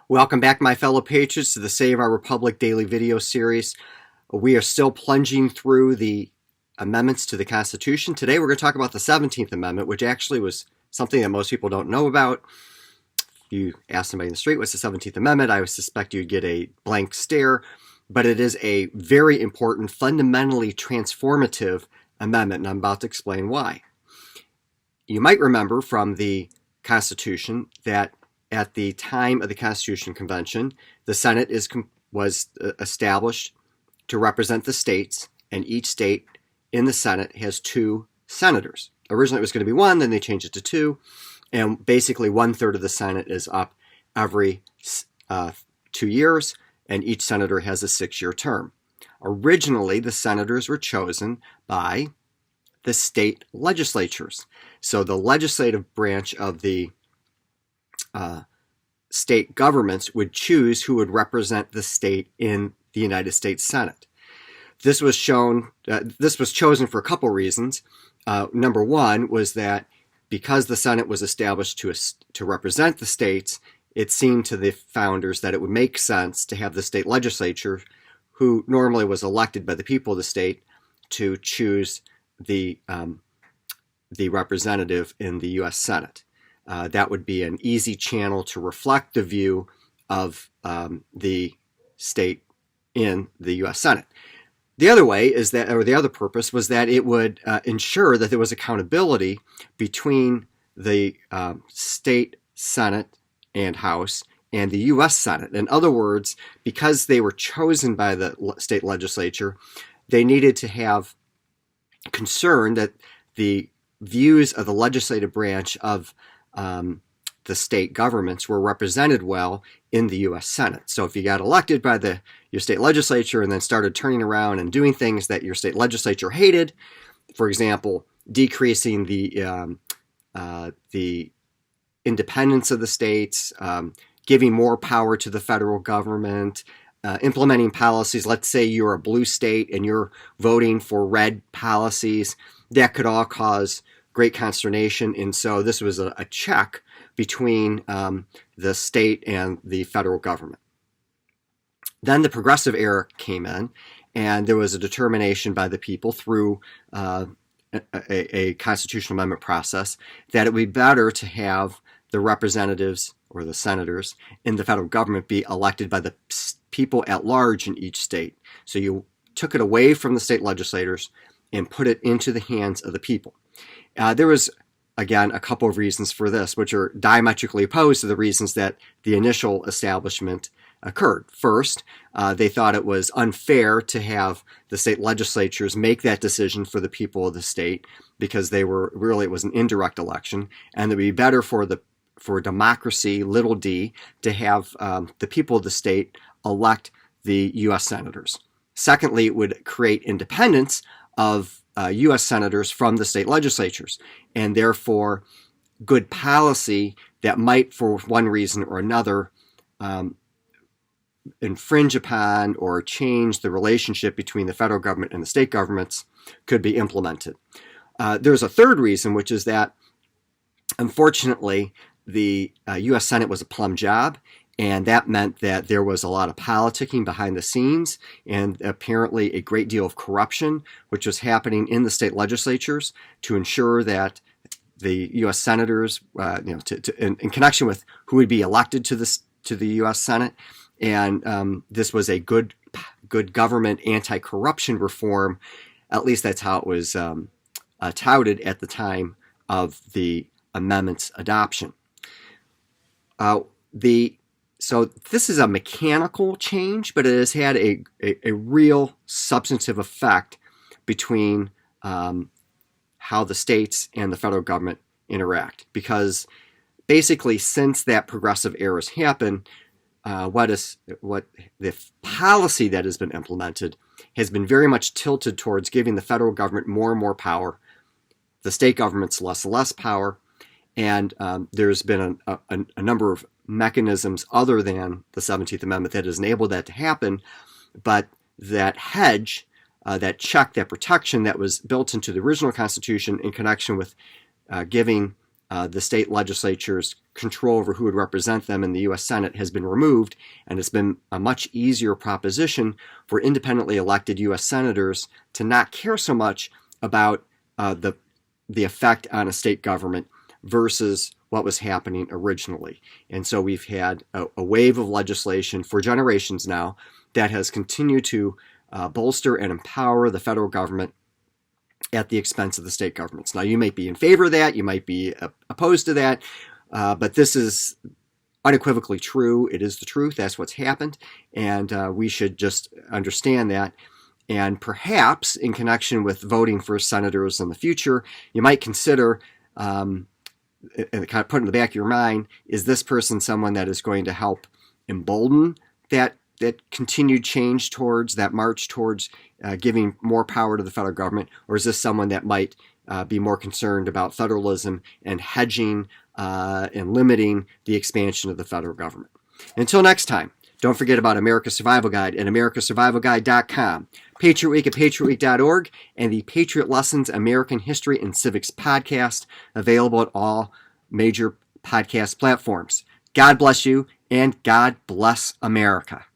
Welcome back, my fellow patriots, to the Save Our Republic daily video series. We are still plunging through the amendments to the Constitution. Today we're going to talk about the 17th Amendment, which actually was something that most people don't know about. If you ask somebody in the street, what's the 17th Amendment? I would suspect you'd get a blank stare, but it is a very important, fundamentally transformative amendment, and I'm about to explain why. You might remember from the Constitution that at the time of the Constitution Convention, the Senate was established to represent the states, and each state in the Senate has 2 senators. Originally it was going to be 1, then they changed it to 2, and basically 1/3 of the Senate is up every 2 years, and each senator has a 6-year term. Originally, the senators were chosen by the state legislatures. So the legislative branch of the state governments would choose who would represent the state in the United States Senate. This was chosen for a couple reasons. Number one was that because the Senate was established to represent the states, it seemed to the founders that it would make sense to have the state legislature, who normally was elected by the people of the state, to choose the representative in the U.S. Senate. That would be an easy channel to reflect the view of the state in the U.S. Senate. The other way is that, or the other purpose was that it would ensure that there was accountability between the state Senate and House and the U.S. Senate. In other words, because they were chosen by the state legislature, they needed to have concern that the views of the legislative branch of the state governments were represented well in the U.S. Senate. So if you got elected by your state legislature and then started turning around and doing things that your state legislature hated, for example, decreasing the independence of the states, giving more power to the federal government, implementing policies. Let's say you're a blue state and you're voting for red policies. That could all cause great consternation, and so this was a check between the state and the federal government. Then the progressive era came in, and there was a determination by the people through a constitutional amendment process that it would be better to have the representatives or the senators in the federal government be elected by the people at large in each state. So you took it away from the state legislators and put it into the hands of the people. There was, again, a couple of reasons for this, which are diametrically opposed to the reasons that the initial establishment occurred. First, they thought it was unfair to have the state legislatures make that decision for the people of the state because it was an indirect election, and it would be better for democracy, little d, to have the people of the state elect the U.S. senators. Secondly, it would create independence of U.S. senators from the state legislatures, and therefore good policy that might, for one reason or another, infringe upon or change the relationship between the federal government and the state governments could be implemented. There's a third reason, which is that, unfortunately, the U.S. Senate was a plum job, and that meant that there was a lot of politicking behind the scenes and apparently a great deal of corruption, which was happening in the state legislatures to ensure that the U.S. senators, in connection with who would be elected to the U.S. Senate, and this was a good government anti-corruption reform. At least that's how it was touted at the time of the amendment's adoption. So this is a mechanical change, but it has had a real substantive effect between how the states and the federal government interact. Because basically, since that progressive era has happened, what the policy that has been implemented has been very much tilted towards giving the federal government more and more power, the state governments less and less power, and there's been a number of mechanisms other than the 17th Amendment that has enabled that to happen, but that hedge, that check, that protection that was built into the original Constitution in connection with giving the state legislatures' control over who would represent them in the U.S. Senate has been removed, and it's been a much easier proposition for independently elected U.S. senators to not care so much about the effect on a state government versus what was happening originally. And so we've had a wave of legislation for generations now that has continued to bolster and empower the federal government at the expense of the state governments. Now, you might be in favor of that, you might be opposed to that, but this is unequivocally true. It is the truth. That's what's happened, and we should just understand that. And perhaps in connection with voting for senators in the future, you might consider, and kind of put in the back of your mind, is this person someone that is going to help embolden that continued change towards, that march towards giving more power to the federal government, or is this someone that might be more concerned about federalism and hedging and limiting the expansion of the federal government? Until next time, don't forget about America's Survival Guide at americasurvivalguide.com, Patriot Week at patriotweek.org, and the Patriot Lessons American History and Civics podcast, available at all major podcast platforms. God bless you, and God bless America.